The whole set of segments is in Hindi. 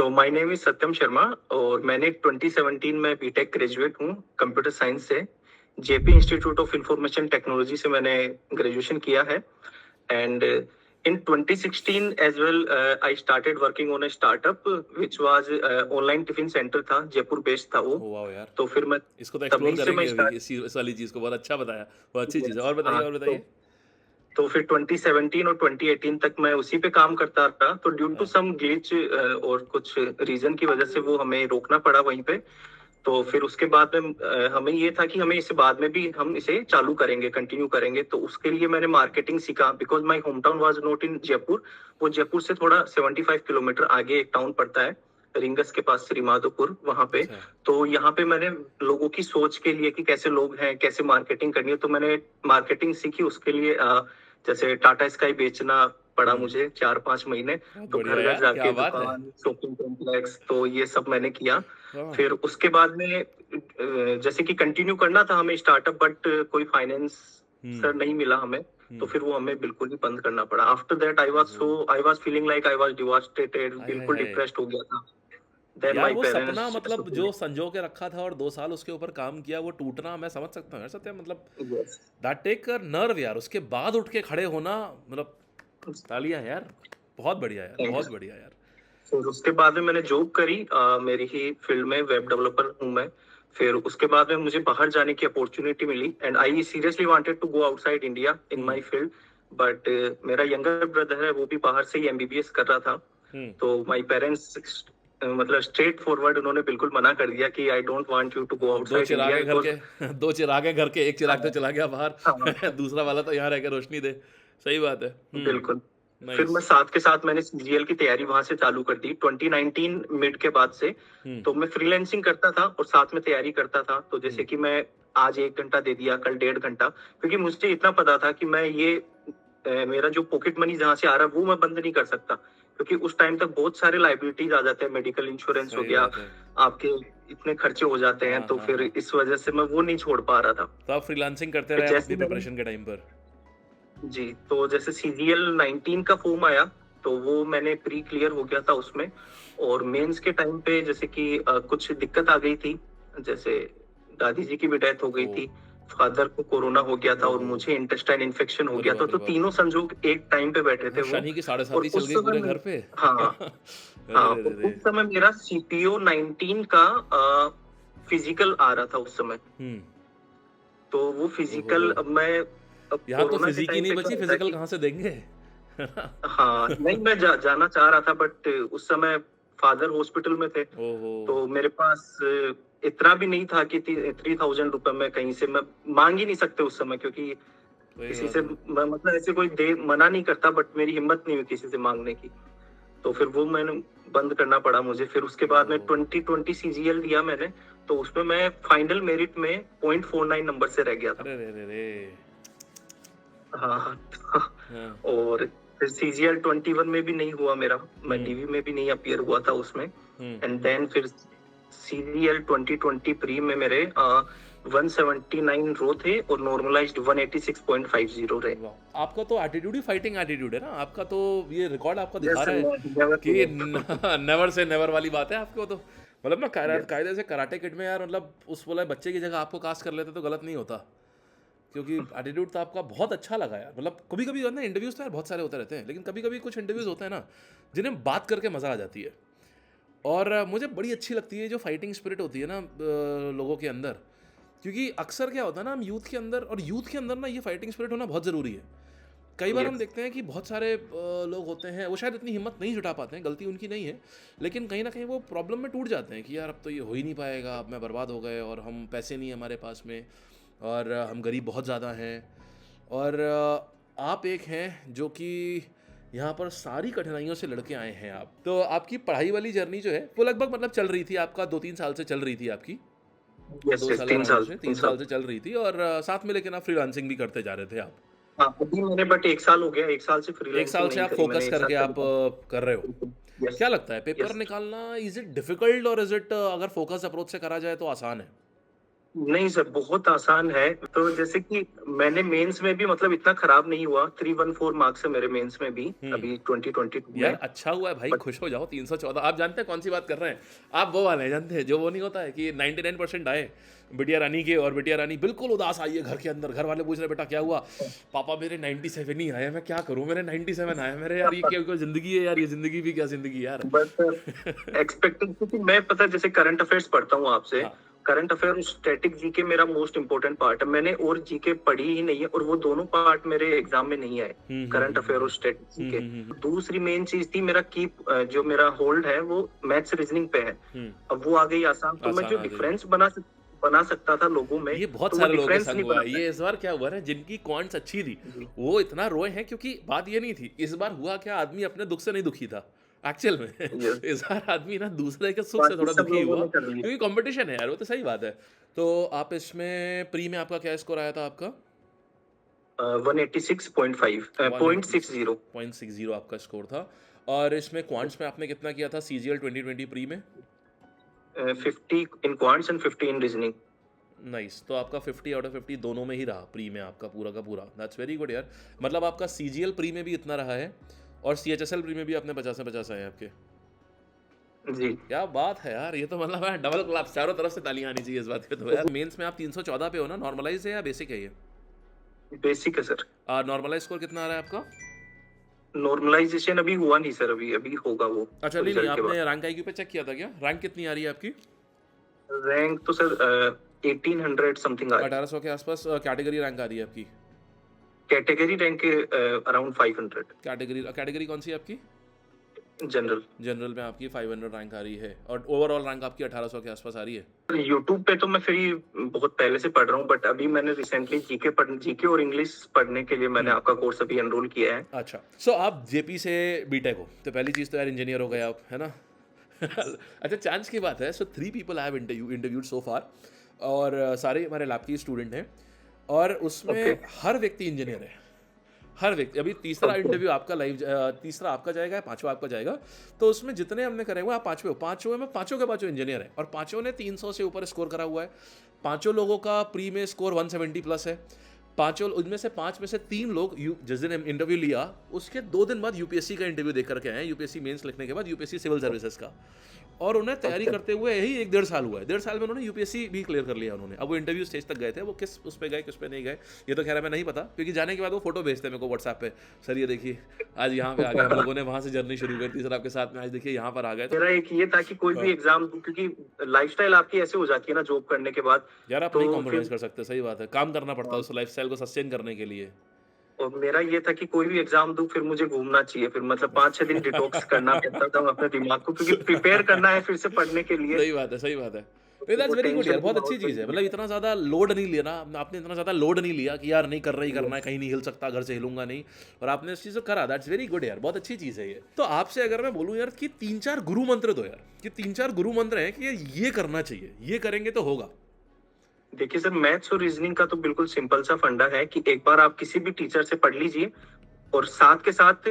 सो माय नेम इज सत्यम शर्मा और मैंने 2017 में बीटेक ग्रेजुएट हूँ कंप्यूटर साइंस से। JP institute of information technology से मैंने ग्रेजुएशन किया है and in 2016 as well I started working on a startup which was online tiffin centre था, जयपुर बेस्ड था वो। ओ वाह यार, तो फिर मैं इसको तो एक्सप्लोर तभी से मैं करेंगे अभी, स्टार्ट इस वाली चीज़ को बहुत अच्छा बताया, बहुत अच्छी चीज़ है। और बताइए, हाँ और तो बताइए। तो फिर 2017 और 2018 तक मैं उसी पे काम करता रहा। तो ड्यू टू हाँ, सम ग्लिच और कुछ रीजन की वजह से वो हमें रोकना पड़ा वहीं पे। तो फिर उसके बाद में हमें ये था कि हमें इसे बाद में भी हम इसे चालू करेंगे, कंटिन्यू करेंगे। तो उसके लिए मैंने मार्केटिंग सीखा because my home town was not in Jaipur. वो जयपुर से थोड़ा 75 किलोमीटर आगे एक टाउन पड़ता है, रिंगस के पास, श्री माधोपुर, वहां पे। अच्छा। तो यहाँ पे मैंने लोगों की सोच के लिए कि कैसे लोग हैं, कैसे मार्केटिंग करनी है, तो मैंने मार्केटिंग सीखी। उसके लिए जैसे टाटा स्काई बेचना पड़ा हुँ, मुझे 4-5 महीने। बहुत तो बढ़िया घर घर यार, क्या जाके बात है। दुकान, शॉपिंग कॉम्प्लेक्स, तो ये सब मैंने किया। हाँ, फिर उसके बाद में जैसे कि कंटिन्यू करना था हमें स्टार्टअप, बट कोई फाइनेंस हुँ, सर नहीं मिला हमें। तो हुँ। फिर वो हमें बिल्कुल ही बंद करना पड़ा। आफ्टर दैट ओहो! I was feeling like I was devastated, आय हाय बिल्कुल हाय! डिप्रेस्ड हो गया था। देन यार माय वो सपना पेरेंट्स मतलब जो संजो के रखा था और 2 साल उसके ऊपर काम किया, वो टूटना मैं समझ सकता हूँ यार सत्या, मतलब yes. That take a nerve यार, उसके बाद उठ के खड़े होना, मतलब तालियाँ यार, बहुत बढ़िया यार, बहुत थैंक्स। बढ़िया यार। फिर उसके बाद में मैंने जॉब करी, मेरी ही फील्ड में वेब डेवलपर हूँ मैं। फिर उसके बाद में मुझे बाहर जाने की अपॉर्चुनिटी मिली and I seriously wanted to go outside India in um, my field. But मेरा यंगर ब्रदर है, वो भी बाहर से ही एमबीबीएस कर रहा था। हुँ। तो माय पेरेंट्स मतलब स्ट्रेट फॉरवर्ड उन्होंने बिल्कुल मना कर दिया कि I don't want you to go हाँ, 2 आउटसाइड चिराग इंडिया हैं घर बिकॉज के 2 चिराग हैं घर के, 1 चिराग तो हाँ चला गया बाहर, हाँ दूसरा वाला तो यहाँ रह के रोशनी दे। सही बात है। बिल्कुल। फिर मैं नाइस। साथ के साथ मैंने सीजीएल की तैयारी वहां से चालू कर दी 2019 मिड के बाद से। हुँ, तो मैं फ्रीलांसिंग करता था और साथ में तैयारी करता था। तो जैसे हुँ। कि मैं आज 1 घंटा दे दिया, कल 1.5 घंटा, क्योंकि मुझे इतना पता था कि मैं ये मेरा जो पॉकेट मनी जहाँ से आ रहा है वो मैं बंद नहीं कर सकता, क्योंकि उस टाइम तक बहुत सारे लाइबिलिटीज आ जाते हैं, मेडिकल इंश्योरेंस हो सही गया, बात है। आपके इतने खर्चे हो जाते हैं। हाँ, तो हाँ, फिर हाँ। इस वजह से मैं वो नहीं छोड़ पा रहा था। तो आप फ्रीलांसिंग करते फिर रहे जैसे अपनी मैंने प्रिपरेशन के टाइम पर। जी, तो जैसे सीजीएल 19 का फॉर्म आया, तो वो मैंने प्री क्लियर हो गया था उसमें। और मेंस के टाइम पे जैसे कि कुछ दिक्कत आ गई थी। जैसे दादी जी की भी डेथ हो गई ओह! थी, फादर को कोरोना हो गया था और ओहो! मुझे इंटेस्टाइन इन्फेक्शन हो अरे गया था। बाप रे तो बाप! तीनों संजोग एक टाइम पे बैठे थे हाँ, वो। शनि की साढ़े और साती चल उस गई समय पूरे घर पे। हाँ अरे हाँ, रे रे और रे! उस समय मेरा सीपीओ 19 का फिजिकल आ रहा था उस समय। हुँ। तो वो ओह हो! फिजिकल अब यहाँ तो कोरोना के फिज़िक ही टाइम नहीं पे क्या बची, होता है फिज़िकल कि कहाँ से देंगे? है ना? हाँ, नहीं मैं जाना चाह रहा था, बट उस समय फादर हॉस्पिटल में थे। ओहो! तो मेरे पास इतना भी नहीं था कि 3000 रुपए में कहीं से मैं मांग ही नहीं सकते उस समय, क्योंकि सही किसी बात से है। मतलब ऐसे कोई दे मना नहीं करता, बट मेरी हिम्मत नहीं हुई किसी से मांगने की। तो फिर वो मैंने बंद करना पड़ा मुझे। फिर उसके बाद में ओहो! 2020 सीजीएल दिया मैंने। तो उसमें मैं फाइनल मेरिट में 0.49 नंबर से रह गया था। अरे रे रे रे! हाँ हाँ। हाँ। और फिर सीजीएल 21 में भी नहीं हुआ मेरा, मैं हुँ, डीवी में भी नहीं अपीयर हुआ था उसमें। हुँ। एंड देन फिर सीजीएल 2020 प्री में मेरे 179 रो थे और नॉर्मलाइज्ड 186.50 रहे। वाह! आपका तो एटीट्यूड ही फाइटिंग एटीट्यूड है ना, आपका तो ये रिकॉर्ड आपका दिखा यस, रहा है नेवर कि give up. Never say never वाली बात है आपको तो। मतलब ना यस। कायदे से कराटे किड में यार, मतलब उस वाले बच्चे की जगह आपको कास्ट कर लेते तो गलत नहीं होता। क्योंकि एटीट्यूड तो आपका बहुत अच्छा लगा यार। मतलब कभी-कभी ना इंटरव्यूज़ तो यार बहुत सारे होते रहते हैं, लेकिन कभी-कभी कुछ इंटरव्यूज़ होते हैं ना, जिन्हें बात करके मज़ा आ जाती है। और मुझे बड़ी अच्छी लगती है जो फाइटिंग स्पिरिट होती है ना लोगों के अंदर। क्योंकि अक्सर क्या होता है ना, हम यूथ के अंदर ना ये फाइटिंग स्पिरिट होना बहुत ज़रूरी है। कई बार हम यस। देखते हैं कि बहुत सारे लोग होते हैं, वो शायद इतनी हिम्मत नहीं जुटा पाते हैं, गलती उनकी नहीं है, लेकिन कहीं ना कहीं वो प्रॉब्लम में टूट जाते हैं कि यार अब तो ये हो ही नहीं पाएगा, अब मैं बर्बाद हो गए और हम पैसे नहीं है हमारे पास में, और हम गरीब बहुत ज़्यादा हैं। और आप एक हैं जो कि यहाँ पर सारी कठिनाइयों से लड़के आए हैं। आप तो आपकी पढ़ाई वाली जर्नी जो है वो लगभग मतलब चल रही थी, आपका 2-3 साल से चल रही थी आपकी, यस, दो यस, साल 3 साल, अराउंड से 3 तीन साल। साल से चल रही थी, और साथ में लेकिन आप फ्रीलांसिंग भी करते जा रहे थे आप। हाँ, अभी मैंने बट 1 साल हो गया, 1 साल से 1 साल फ्रीलांसिंग से नहीं आप करी फोकस मैंने, 1 साल करके पहले आप था। कर रहे हो। बिल्कुल। यस। क्या लगता है पेपर यस। निकालना इज इट डिफिकल्ट और इज इट अगर फोकस अप्रोच से करा जाए तो आसान है? नहीं सर, बहुत आसान है। तो जैसे कि मैंने मेंस में भी मतलब इतना खराब नहीं हुआ, 314 मार्क्स है मेरे मेंस में भी हम्म। अभी 2022 यार में। अच्छा हुआ है भाई, बट खुश हो जाओ। 314, आप जानते हैं कौन सी बात कर रहे हैं? आप वो वाले हैं, जानते हैं जो वो नहीं होता है कि 99% आए बिटिया रानी के, और बिटिया रानी बिल्कुल उदास आई है घर के अंदर। घर वाले पूछ रहे बेटा क्या हुआ? पापा मेरे 97 ही आए, मैं क्या करूं, मेरे 97 आए मेरे। यार ये क्या कोई जिंदगी है यार? ये जिंदगी भी क्या जिंदगी है यार। बट एक्सपेक्टेड, क्योंकि मैं पता है, जैसे करंट अफेयर्स पढ़ता हूँ आपसे। हाँ। करंट अफेयर और स्टैटिक जीके मेरा मोस्ट इंपोर्टेंट पार्ट है। मैंने और जीके पढ़ी ही नहीं है, और वो दोनों पार्ट मेरे एग्जाम में नहीं आए, करंट अफेयर और स्टैटिक जीके। दूसरी मेन चीज थी मेरा की, जो मेरा होल्ड है वो मैथ्स रीजनिंग पे है। अब वो आ गई आसान, तो मैं आसान जो आ गई। डिफरेंस बना सकता था लोगों में, ये बहुत तो वो सारे लोगों के डिफरेंस संग नहीं हुआ बना है ये। इस बार क्या हुआ ना, जिनकी क्वांट्स अच्छी थी पाया। वो इतना रोए हैं, क्योंकि बात ये नहीं थी। इस बार हुआ क्या, आदमी अपने दुख से नहीं दुखी था एक्चुअल में। यस, इस बार आदमी ना दूसरे के सुख से बाकी थोड़ा सब दुखी लोगों हुआ, ने कर लिया। क्योंकि कंपटीशन है यार, वो तो सही बात है। तो आप इसमें प्री में आपका क्या स्कोर आया था आपका? 186.5, पॉइंट 60। 186.60 आपका स्कोर था। और इसमें क्वांट्स में आपने कितना किया था सीजीएल 2020 प्री में? 50 in quants and 50 in reasoning. Nice. तो आपका 50 आउट ऑफ 50 दोनों में ही रहा प्री में आपका पूरा का पूरा। दैट्स वेरी गुड यार। मतलब आपका सीजीएल प्री में भी इतना रहा है, और सीएचएसएल प्री में भी आपने 50 में 50 आए हैं आपके। जी, क्या बात है यार, ये तो मतलब है डबल क्लैप, चारों तरफ से तालियां आनी चाहिए इस बात पे। तो यार मेंस में आप 314 पे हो ना? नॉर्मलाइज है या बेसिक है ये? बेसिक है सर। नॉर्मलाइज स्कोर कितना आ रहा है आपका? नॉर्मलाइजेशन अभी हुआ नहीं सर, अभी अभी होगा वो अच्छा, नहीं नहीं, रिजल्ट के बाद। आपने रैंक आईक्यू पे चेक किया था क्या? रैंक कितनी आ रही है आपकी? रैंक तो सर 1800 समथिंग आ रही। 1800 के आसपास कैटेगरी रैंक आ रही है आपकी? Category rank around 500। Category category कौन सी है आपकी? जनरल। जनरल में आपकी 500 रैंक आ रही है, और ओवरऑल रैंक आपकी 1800 के आसपास आ रही है। यूट्यूब पे तो मैं फिर बहुत पहले से पढ़ रहा हूँ, बट अभी मैंने रिसेंटली जीके और इंग्लिश पढ़ने के लिए मैंने आपका कोर्स अभी एनरोल किया है। अच्छा, सो आप जेपी से बीटेक हो, तो पहली चीज़ तो यार इंजीनियर हो गए आप, है ना? अच्छा, चांस की बात है। सो 3 पीपल आई हैव इंटरव्यूड सो फार, और सारे हमारे लैब के स्टूडेंट हैं, और उसमें ओके। हर व्यक्ति इंजीनियर है। हर व्यक्ति। अभी तीसरा ओके। इंटरव्यू आपका लाइव, तीसरा आपका जाएगा, पांचवा आपका जाएगा। तो उसमें जितने हमने करे हुए, आप पांचवे हो। पांचों में पांचों के पांचों इंजीनियर है, और पांचों ने 300 से ऊपर स्कोर करा हुआ है। पांचों लोगों का प्री में स्कोर 170 प्लस है। पांचों उनमें से 5 में से 3 लोग जिस दिन इंटरव्यू लिया उसके 2 दिन बाद यूपीएससी का इंटरव्यू देकर के आए हैं। यूपीएससी मेंस लिखने के बाद यूपीएससी सिविल सर्विसेज का, और उन्हें तैयारी ओके। करते हुए यही 1 डेढ़ साल हुआ है। 1.5 साल में उन्होंने यूपीएससी भी क्लियर कर लिया उन्होंने। अब वो इंटरव्यू स्टेज तक गए थे, वो किस उस पे गए किस पे नहीं गए ये तो खैर हमें नहीं पता, क्योंकि जाने के बाद वो फोटो भेजते हैं मेरे को व्हाट्सएप पे। सर ये देखिए आज यहाँ पे आ गए हम लोगों ने, वहाँ से जर्नी शुरू कर दी सर आपके साथ में, आज देखिए यहाँ पर आ गए। तो मेरा एक ये था कि कोई भी एग्जाम दूं, क्योंकि लाइफस्टाइल आपकी ऐसे हो जाती है ना जॉब करने के बाद। यार आप नहीं तो कॉम्प्रोमाइज़ कर सकते, सही बात है, काम करना पड़ता है उस लाइफस्टाइल को सस्टेन करने के लिए। और मेरा ये था कि कोई भी एग्जाम दूं फिर मुझे घूमना चाहिए, फिर मतलब 5-6 दिन डिटॉक्स करना पड़ता था अपने दिमाग को, क्योंकि प्रिपेयर करना है फिर से पढ़ने के लिए। सही बात है, सही बात है। नहीं, दैट्स वो वेरी गुड यार, टेंशन के बहुत अच्छी माहौल चीज़ है। में। मतलब इतना ज़्यादा लोड नहीं लेना आपने, इतना ज़्यादा लोड नहीं लिया कि यार नहीं कर रहा ही करना है, कहीं नहीं हिल सकता, घर से हिलूंगा नहीं, और आपने इस चीज़ को करा। दैट्स वेरी गुड यार, बहुत अच्छी चीज़ है ये। तो आपसे अगर मैं बोलूँ यार कि 3-4 गुरु मंत्र दो यार, कि 3-4 गुरु मंत्र हैं कि ये करना चाहिए, ये करेंगे तो होगा। देखिए सर, मैथ्स और रीजनिंग का तो बिल्कुल सिंपल सा फंडा है कि एक बार आप किसी भी टीचर से पढ़ लीजिए, और साथ के साथ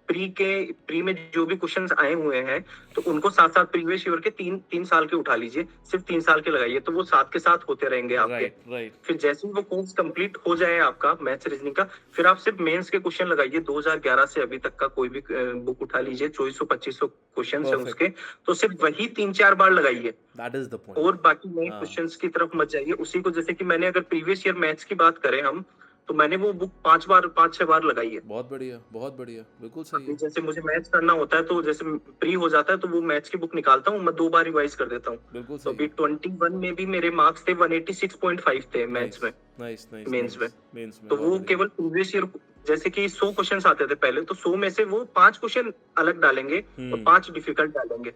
प्री में जो भी क्वेश्चंस आए हुए हैं, तो उनको साथ साथ प्रीवियस ईयर के 3 साल के उठा लीजिए। सिर्फ 3 साल के लगाइए, तो वो साथ के साथ होते रहेंगे आपके। Right, right. फिर जैसे ही वो कोर्स कंप्लीट हो जाए आपका मैथ्स रीजनिंग का, फिर आप सिर्फ मेंस के क्वेश्चन लगाइए। 2011 से अभी तक का कोई भी बुक उठा लीजिए, 2400-2500 क्वेश्चन है परफेक्ट। उसके, तो सिर्फ वही 3-4 बार लगाइए, दैट इज द पॉइंट। और बाकी नए हाँ, क्वेश्चंस की तरफ मत जाइए उसी को। जैसे कि मैंने अगर प्रीवियस ईयर मैथ्स की बात करें हम, तो मैंने वो बुक 5-6 बार लगाई है। बहुत बढ़िया, बहुत बढ़िया, बिल्कुल सही अभी है। जैसे मुझे मैथ्स करना होता है, तो जैसे प्री हो जाता है तो वो मैथ्स की बुक निकालता हूँ, मैं 2 बार रिवाइज कर देता हूँ। बिल्कुल तो सही अभी है। 21 में भी मेरे मार्क्स थे 186.5 थे मैथ्स नाइस, में, नाइस, नाइस, मेंस में। नाइस। मेंस में तो बहुत वो बढ़िया। केवल प्रीवियस ईयर, जैसे कि 100 क्वेश्चंस आते थे पहले, तो 100 में से वो 5 क्वेश्चन अलग डालेंगे और 5 डिफिकल्ट डालेंगे,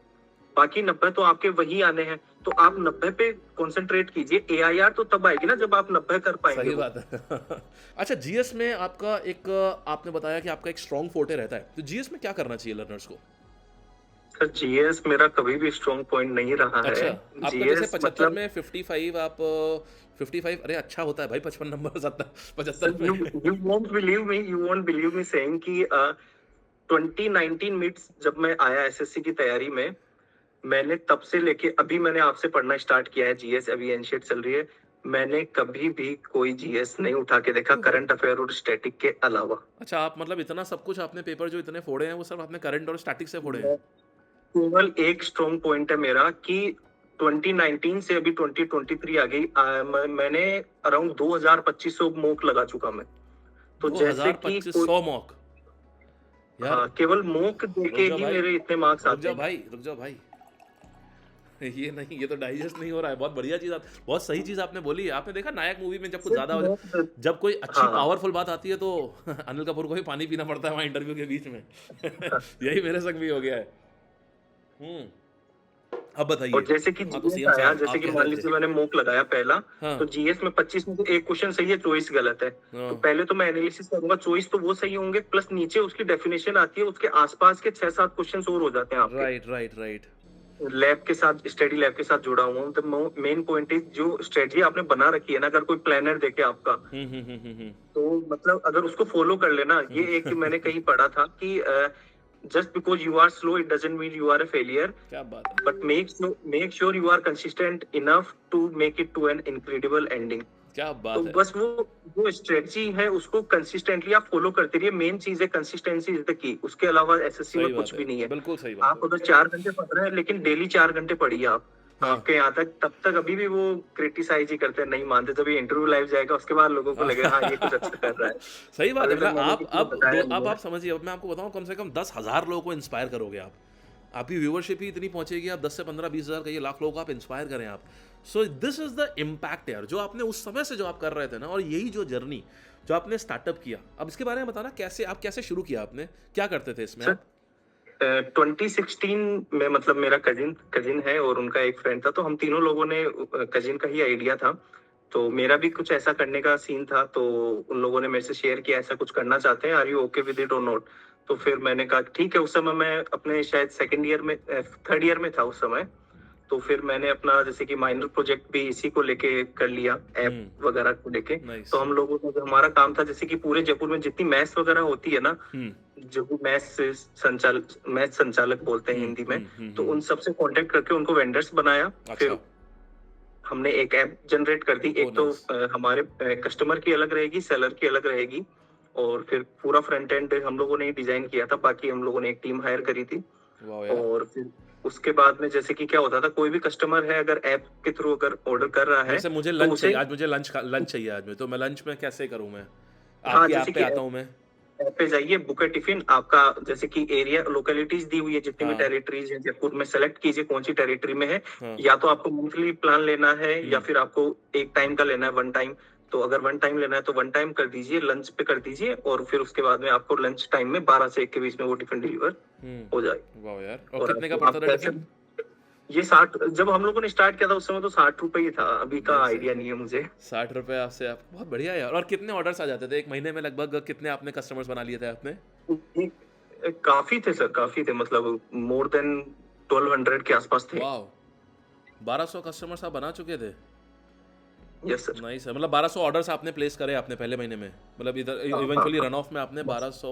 बाकी 90 तो आपके वही आने हैं। तो आप 90 पे कंसंट्रेट कीजिए। एआईआर तो तब आएगी ना जब आप 90 कर पाएंगे सही वो। बात है। अच्छा, जीएस में आपका एक, आपने बताया कि आपका एक स्ट्रॉन्ग फोर्टे रहता है, तो जीएस में क्या करना चाहिए लर्नर्स को? सर जीएस मेरा कभी भी स्ट्रॉन्ग पॉइंट नहीं रहा है। अच्छा, आपका जैसे जीएस 75 मतलब, में 55, आप 55, अरे अच्छा होता है भाई 55 नंबर, 70 सर 75 यू में। You won't believe me saying कि 2019 मिड्स जब मैं आया एसएससी की तैयारी में, मैंने तब से लेके अभी मैंने आपसे पढ़ना स्टार्ट किया है जीएस, अभी एनशीट चल रही है। मैंने कभी भी कोई जीएस नहीं उठा के देखा क्यों भाई? करंट अफेयर और स्टैटिक के अलावा। अच्छा, आप मतलब इतना सब कुछ आपने पेपर जो इतने फोड़े हैं वो सब आपने करंट और स्टैटिक से फोड़े हैं? मैं केवल एक स्ट्रॉन्ग पॉइंट है मेरा कि 2019 से अभी 2023 आ गई, मैंने अराउंड 2000-2500 मॉक लगा चुका मैं। तो जैसे कि कोई 2,000-2,500 मॉक? यार हाँ, केवल मॉक रुक देके जाओ ही भाई, मेरे इतने मार्क्स रुक आते जाओ हैं। भाई, रुक जाओ भाई। ये नहीं, ये तो डाइजेस्ट नहीं हो रहा है। बहुत बढ़िया चीज़ आप बहुत सही चीज़ आपने बोली है। आपने देखा नायक मूवी में जब कुछ सिर्फ ज़्यादा हो मॉक जाए, जब कोई अच्छी हाँ पावरफुल बात आती है तो अनिल कपूर को भी पानी पीना पड़ता है वहाँ इंटरव्यू के बीच में। यही मेरे संग भी हो गया है। हुँ, अब और बताइए। जैसे कि हाँ, तो जीएस सीएम आया, साहब जैसे आप कि कह मान रहे थे। लीजिए मैंने मॉक लगाया पहला, हाँ, तो जीएस में 25 में से एक क्वेश्चन सही है, चॉइस गलत है। तो हाँ। पहले तो मैं एनालिसिस करूंगा, चॉइस तो वो सही होंगे, प्लस नीचे उसकी डेफिनेशन आती है, उसके आसपास के 6-7 क्वेश्चन और हो जाते हैं आपके। Right, right, right. लैब के साथ, स्टडी लैब के साथ जुड़ा हुआ हूँ, तो मेन पॉइंट इज जो स्ट्रेटजी आपने बना रखी है ना, अगर कोई प्लानर देखे आपका, हुँ। तो मतलब अगर उसको फॉलो कर लेना, ये एक मैंने कहीं पढ़ा था कि just because you are slow it doesn't mean you are a failure, क्या बात है! But make sure you are consistent enough to make it to an incredible ending. क्या तो बात है! बस वो जो स्ट्रेटजी है उसको कंसिस्टेंटली आप फॉलो करते रहिए, मेन चीज है कंसिस्टेंसी इज द की, उसके अलावा एसएससी में सही बात कुछ है। भी नहीं है। बिल्कुल सही बात है। आप अगर 4 घंटे पढ़ रहे हैं लेकिन डेली 4 घंटे पढ़िए आप, हाँ। आपके यहाँ तक तब तक अभी भी वो क्रिटिसाइज ही करते हैं, नहीं मानते। जब ये इंटरव्यू लाइव जाएगा उसके बाद लोगों को लगेगा हाँ ये कुछ अच्छा कर रहा है। सही बात है। अभी तक मतलब मैंने आप किसी को अब बताया नहीं अब है। आप समझिए, अब मैं आपको बताऊँ कम से कम 10,000 लोगों को इंस्पायर करोगे आप। आपकी व्यूअरशिप ही इतनी पहुँचेगी, आप 10 से 15, 20,000 कहिए लाख लोगों को आप इंस्पायर करें आप। So this is the impact यार, जो आपने उस समय से जो आप कर रहे थे ना, और यही जो जर्नी जो आपने स्टार्टअप किया, अब इसके बारे में बताना कैसे आप कैसे शुरू किया आपने? क्या करते थे इसमें सर आप? 2016 में, मतलब मेरा कजिन कजिन है और उनका एक फ्रेंड था, तो हम तीनों लोगों ने, कजिन का ही आइडिया था, तो मेरा भी कुछ ऐसा करने का सीन था, तो उन लोगों ने मेरे से शेयर किया ऐसा कुछ करना चाहते हैं, are you okay with it और नॉट। तो फिर मैंने कहा ठीक है। उस समय मैं अपने शायद सेकंड ईयर में, थर्ड ईयर में था उस समय। तो फिर मैंने अपना जैसे कि माइनर प्रोजेक्ट भी इसी को लेके कर लिया, ऐप हुँ, वगैरह को लेके। नाइस। तो हम लोगों का जो हमारा काम था, जैसे कि पूरे जयपुर में जितनी मैथ्स वगैरह होती है ना, हुँ, जो भी मैथ संचालक बोलते हैं हिंदी में, तो हुँ। उन सबसे कांटेक्ट करके उनको वेंडर्स बनाया। फिर अच्छा, हमने एक ऐप जनरेट कर दी। ओह एक तो नाइस! हमारे कस्टमर की अलग रहेगी, सेलर की अलग रहेगी, और फिर पूरा फ्रंट एंड हम लोगों ने ही डिजाइन किया था, बाकी हम लोगों ने एक टीम हायर करी थी। वाओ यार! और फिर उसके बाद में जैसे कि क्या होता था, कोई भी कस्टमर है अगर ऐप के थ्रू अगर ऑर्डर कर रहा है, जैसे मुझे तो लंच उसे चाहिए आज, मुझे लंच चाहिए आज में, तो मैं लंच में कैसे करूँ मैं? हाँ, आपकी जैसे ऐप पे कि आता हूँ मैं। ऐप पे जाइए, बुक ए टिफिन आपका, जैसे कि एरिया लोकेलिटीज दी हुई है, जितनी भी हाँ, टेरिटरीज है जयपुर में, सेलेक्ट कीजिए कौन सी टेरिटरी में है। हाँ। या तो आपको मंथली प्लान लेना है, या हुँ, फिर आपको एक टाइम का लेना है, वन टाइम। तो अगर वन टाइम लेना है तो वन टाइम कर दीजिए, लंच पे कर दीजिए, और फिर उसके बाद में आपको लंच टाइम में 12 से 1 के बीच में वो टिफिन डिलीवर हो जाए। वाओ यार! और और कितने का आप पड़ता था कैसे, टिफ़िन? ये 60, जब हम लोगों ने स्टार्ट किया था उस समय तो 60 रुपए ही था, अभी का नाइस यार। आइडिया नहीं है मुझे। ₹60 आपसे आप बहुत बढ़िया यार। और कितने ऑर्डर्स आ जाते थे? 1 महीने में लगभग कितने आपने कस्टमर्स बना लिए थे आपने? काफी थे सर, काफी थे, मतलब मोर देन 1200 के आसपास थे। वॉव! 1200 कस्टमर्स आप बना चुके थे? Yes sir. नाइस है। मतलब 1200 ऑर्डर्स आपने प्लेस करे आपने पहले महीने में? मतलब इधर हाँ हाँ इवेंचुअली हाँ। रन ऑफ में आपने 1200,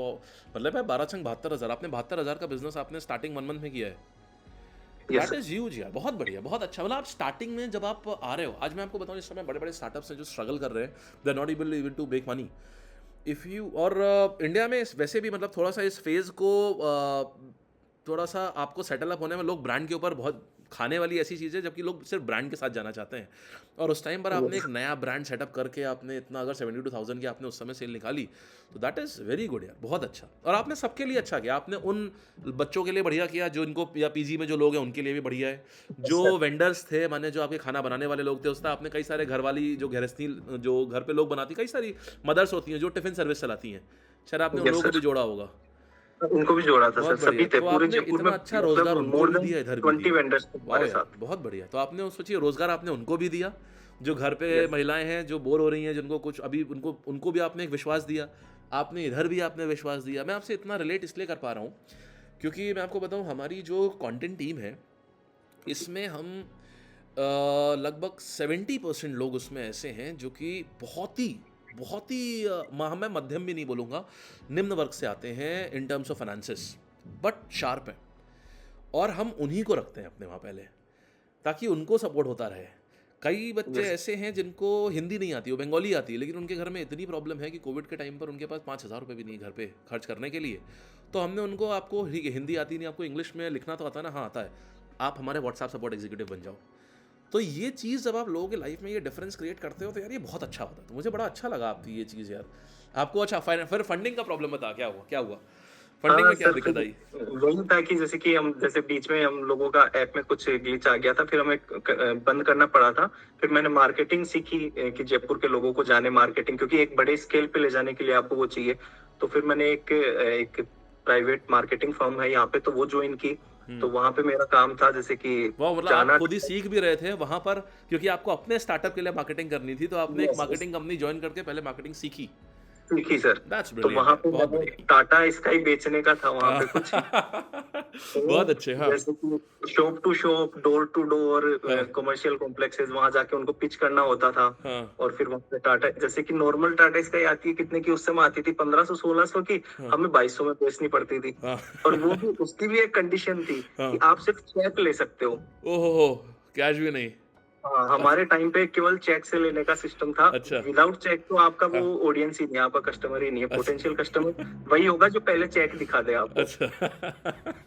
मतलब है 12 छंग 72,000, आपने 72,000 का बिज़नेस आपने स्टार्टिंग 1 मंथ में किया है। Yes that sir. Is huge यार, बहुत बढ़िया, बहुत अच्छा। मतलब आप स्टार्टिंग में जब आप आ रहे हो, आज मैं आपको बताऊँ, इस समय बड़े-बड़े स्टार्टअप्स हैं जो स्ट्रगल कर रहे हैं, they are not able even to make money. If you और इंडिया में वैसे भी मतलब थोड़ा-सा इस फ़ेज़ को थोड़ा-सा आपको सेटल अप होने में लोग ब्रांड के ऊपर बहुत खाने वाली ऐसी चीज़ है, जबकि लोग सिर्फ़ ब्रांड के साथ जाना चाहते हैं। और उस टाइम पर आपने एक यस नया ब्रांड सेटअप करके आपने इतना अगर 72,000 की आपने उस समय सेल निकाली, तो दैट इज़ वेरी गुड यार, बहुत अच्छा। और आपने सबके लिए अच्छा किया, आपने उन बच्चों के लिए बढ़िया किया जो इनको, या पीजी में जो लोग हैं उनके लिए भी बढ़िया है। सर। जो वेंडर्स थे, माने जो आपके खाना बनाने वाले लोग थे, उसमें आपने कई सारे घर वाली जो गृहस्थी, जो घर पे लोग बनाती, कई सारी मदर्स होती हैं जो टिफ़िन सर्विस चलाती हैं। शायद आपने उन यस लोगों को भी सर, जोड़ा होगा। उनको भी जोड़ा था सर, बहुत सभी बढ़िया। थे तो पूरे आपने जयपुर में, इतना अच्छा मतलब रोज़गार उनको मोर भी देन दिया, इधर भी 20 दिया। वेंडर्स थे वाओ हमारे यार! साथ। बहुत बढ़िया। तो आपने सोचिए रोज़गार आपने उनको भी दिया, जो घर पे यस। महिलाएँ हैं, जो बोर हो रही हैं, जिनको कुछ अभी उनको उनको भी आपने एक विश्वास दिया। आपने इधर भी आपने विश्वास दिया। मैं आपसे इतना रिलेट इसलिए कर पा रहा हूँ, क्योंकि मैं आपको बताऊँ हमारी जो कंटेंट टीम है, इसमें हम लगभग 70% लोग उसमें ऐसे हैं जो कि बहुत ही मैं मध्यम भी नहीं बोलूँगा, निम्न वर्ग से आते हैं in terms of finances, but sharp हैं। और हम उन्हीं को रखते हैं अपने वहाँ पहले, ताकि उनको सपोर्ट होता रहे। कई बच्चे यस। ऐसे हैं जिनको हिंदी नहीं आती, वो बंगाली आती है, लेकिन उनके घर में इतनी प्रॉब्लम है कि कोविड के टाइम पर उनके पास 5,000 रुपये भी नहीं घर पे खर्च करने के लिए। तो हमने उनको, आपको ठीक है हिंदी आती नहीं, आपको इंग्लिश में लिखना तो आता है ना, हाँ आता है, आप हमारे व्हाट्सएप सपोर्ट एग्जीक्यूटिव बन जाओ। तो ये चीज़ जब आप लोगों की लाइफ में ये डिफरेंस क्रिएट करते हो तो यार ये बहुत अच्छा होता है। तो मुझे बड़ा अच्छा लगा आपकी ये चीज़ यार। आपको अच्छा फिर फंडिंग का प्रॉब्लम बता, क्या हुआ क्या हुआ? फंडिंग हाँ में क्या सर, फिर दिक्कत आई? वही था कि जैसे कि हम जैसे बीच में हम लोगों का ऐप में कुछ ग्लिच आ गया था, फिर हमें बंद करना पड़ा था। फिर मैंने मार्केटिंग सीखी कि जयपुर के लोगों को जाने मार्केटिंग, क्योंकि एक बड़े स्केल पे ले जाने के लिए आपको वो चाहिए। तो फिर मैंने एक प्राइवेट मार्केटिंग फर्म है यहाँ पे, तो वो ज्वाइन की। तो हुँ। वहाँ पे मेरा काम था जैसे कि वाह! मतलब आप जाना। खुद ही सीख भी रहे थे वहाँ पर, क्योंकि आपको अपने स्टार्टअप के लिए मार्केटिंग करनी थी, तो आपने एक यस, मार्केटिंग कंपनी जॉइन करके पहले मार्केटिंग सीखी। सीखी सर। दैट्स तो ब्रिलियंट वहां यार, पे बहुत मैंने बढ़िया। टाटा स्काई बेचने का था वहां पे कुछ। बहुत तो अच्छे, हाँ, जैसे कि shop to shop, door to door, हाँ, कमर्शियल कॉम्प्लेक्सेस वहां जाके उनको पिच करना होता था। हाँ, और फिर वहां पे टाटा, जैसे कि नॉर्मल टाटा स्काई आती है कितने की, उस समय आती थी 1500-1600 की, हाँ, हमें 2200 में बेचनी पड़ती थी। हाँ, और वो भी, उसकी भी एक कंडीशन थी कि हाँ। आप सिर्फ चेक ले सकते हो। ओहो हो! कैश भी नहीं। हाँ, हमारे टाइम पे केवल चेक से लेने का सिस्टम था। अच्छा, विदाउट चेक तो आपका वो हाँ, ऑडियंस ही नहीं है, आपका कस्टमर ही नहीं है। पोटेंशियल कस्टमर अच्छा। वही होगा जो पहले चेक दिखा दे आपको। अच्छा।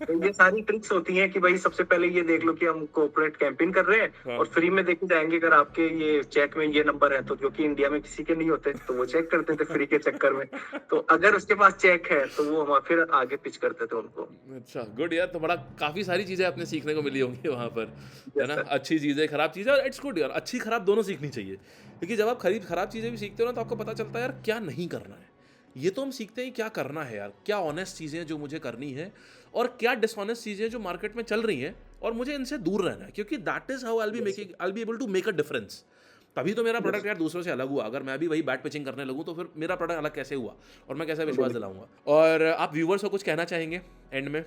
तो ये सारी ट्रिक्स होती हैं कि भाई सबसे पहले ये देख लो कि हम कॉर्पोरेट कैंपेन कर रहे हैं, हाँ, और फ्री में देखे जाएंगे अगर आपके ये चेक में ये नंबर है, तो जो कि इंडिया में किसी के नहीं होते, तो वो चेक करते थे फ्री के चक्कर में। तो अगर उसके पास चेक है तो वो हम फिर आगे पिच करते थे उनको। अच्छा, गुड यार, तो बड़ा काफ़ी सारी चीज़ें आपने सीखने को मिली होंगी वहाँ पर, है यस ना? सर। अच्छी चीज़ें, खराब चीज़ें, और इट्स गुड यार, अच्छी-खराब दोनों सीखनी चाहिए। क्योंकि जब आप खराब चीज़ें भी सीखते हो ना, तो आपको पता चलता है यार क्या नहीं करना है। ये तो हम सीखते हैं क्या करना है यार, क्या ऑनेस्ट चीज़ें हैं जो मुझे करनी है, और क्या डिसऑनेस्ट चीज़ें हैं जो मार्केट में चल रही हैं, और मुझे इनसे दूर रहना है, क्योंकि that is how yes I will be able to make a difference. तभी तो मेरा यस, प्रोडक्ट यार दूसरों से अलग हुआ। अगर मैं भी वही बैट पिचिंग करने लगूँ, तो फिर मेरा प्रोडक्ट अलग कैसे हुआ, और मैं कैसे विश्वास बिल्कुल। दिलाऊँगा? और आप व्यूअर्स को कुछ कहना चाहेंगे एंड में?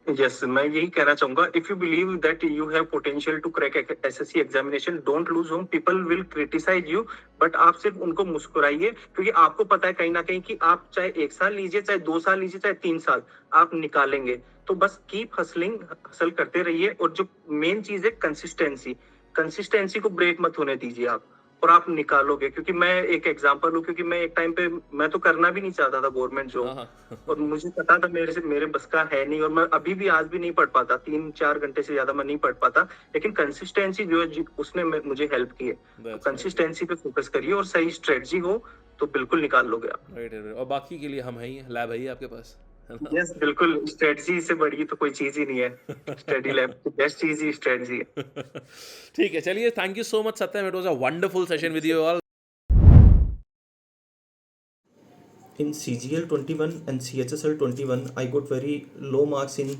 यस, मैं यही कहना चाहूंगा, if you believe that you have potential to crack SSC examination, don't lose hope. People will criticise you, but आप सिर्फ उनको मुस्कुराइए, क्योंकि आपको पता है कहीं ना कहीं कि आप चाहे 1 साल लीजिए, चाहे 2 साल लीजिए, चाहे 3 साल, आप निकालेंगे। तो बस कीप हसलिंग, हसल करते रहिए। और जो मेन चीज है कंसिस्टेंसी, कंसिस्टेंसी को ब्रेक मत होने दीजिए आप, और आप निकालोगे। क्योंकि मैं एक एग्जांपल हूँ, क्योंकि मैं एक टाइम पे, मैं तो करना भी नहीं चाहता था गवर्नमेंट हाँ, जॉब, हाँ। और मुझे पता था मेरे बस का है नहीं, और मैं अभी भी आज भी नहीं पढ़ पाता, 3-4 घंटे से ज्यादा मैं नहीं पढ़ पाता। लेकिन कंसिस्टेंसी जो है उसने मुझे हेल्प की है। तो दैट्स राइट यार। कंसिस्टेंसी पे फोकस करिए, और सही स्ट्रेटजी हो तो बिल्कुल निकाल लोगे आप। राइट, राइट, और बाकी के लिए हम हैं ही हैं, लैब है ही आपके पास, है ना? यस, बिल्कुल, स्ट्रेटजी से बड़ी तो कोई चीज ही नहीं है। स्टडी लैब की बेस्ट चीज ही स्ट्रेटजी है। ठीक है, चलिए, thank you so much Satyam, it was a wonderful session with you all. In CGL 21 and CHSL 21, I got very low marks in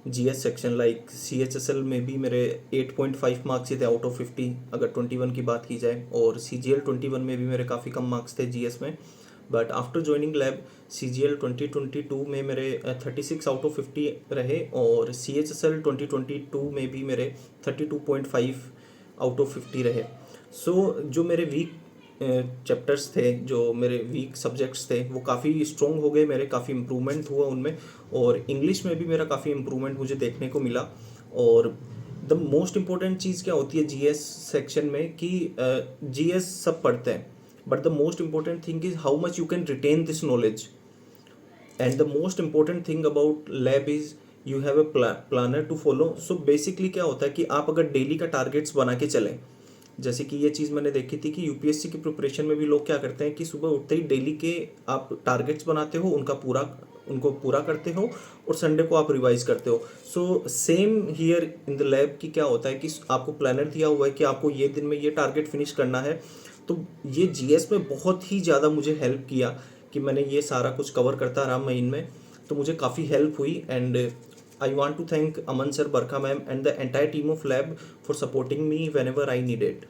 GS section. Like CHSL में भी मेरे 8.5 मार्क्स ही थे आउट ऑफ 50 अगर 21 की बात की जाए, और CGL 21 में भी मेरे काफ़ी कम मार्क्स थे GS में। But after joining lab CGL 2022 में मेरे 36 आउट ऑफ 50 रहे, और CHSL 2022 में भी मेरे 32.5 आउट ऑफ 50 रहे। सो जो मेरे वीक चैप्टर्स थे, जो मेरे वीक सब्जेक्ट्स थे, वो काफ़ी स्ट्रॉन्ग हो गए मेरे, काफ़ी इम्प्रूवमेंट हुआ उनमें, और इंग्लिश में भी मेरा काफ़ी इम्प्रूवमेंट मुझे देखने को मिला। और द मोस्ट इम्पोर्टेंट चीज़ क्या होती है जीएस सेक्शन में कि जीएस सब पढ़ते हैं, but the most important thing is how much you can retain this knowledge. And the most important thing about lab is you have a planner to follow. So basically क्या होता है कि आप अगर डेली का टारगेट्स बना के चलें, जैसे कि ये चीज़ मैंने देखी थी कि यूपीएससी की प्रिपरेशन में भी लोग क्या करते हैं कि सुबह उठते ही डेली के आप टारगेट्स बनाते हो, उनको पूरा करते हो, और संडे को आप रिवाइज करते हो। So same here in the lab की क्या होता है कि आपको प्लानर दिया हुआ है कि आपको ये दिन में ये टारगेट फिनिश करना है। तो ये जीएस में बहुत ही ज़्यादा मुझे हेल्प किया कि मैंने ये सारा कुछ कवर करता रहा मैं इनमें, तो मुझे काफ़ी हेल्प हुई। And I want to thank Aman sir, Barkha ma'am, and the entire team of lab for supporting me whenever I needed.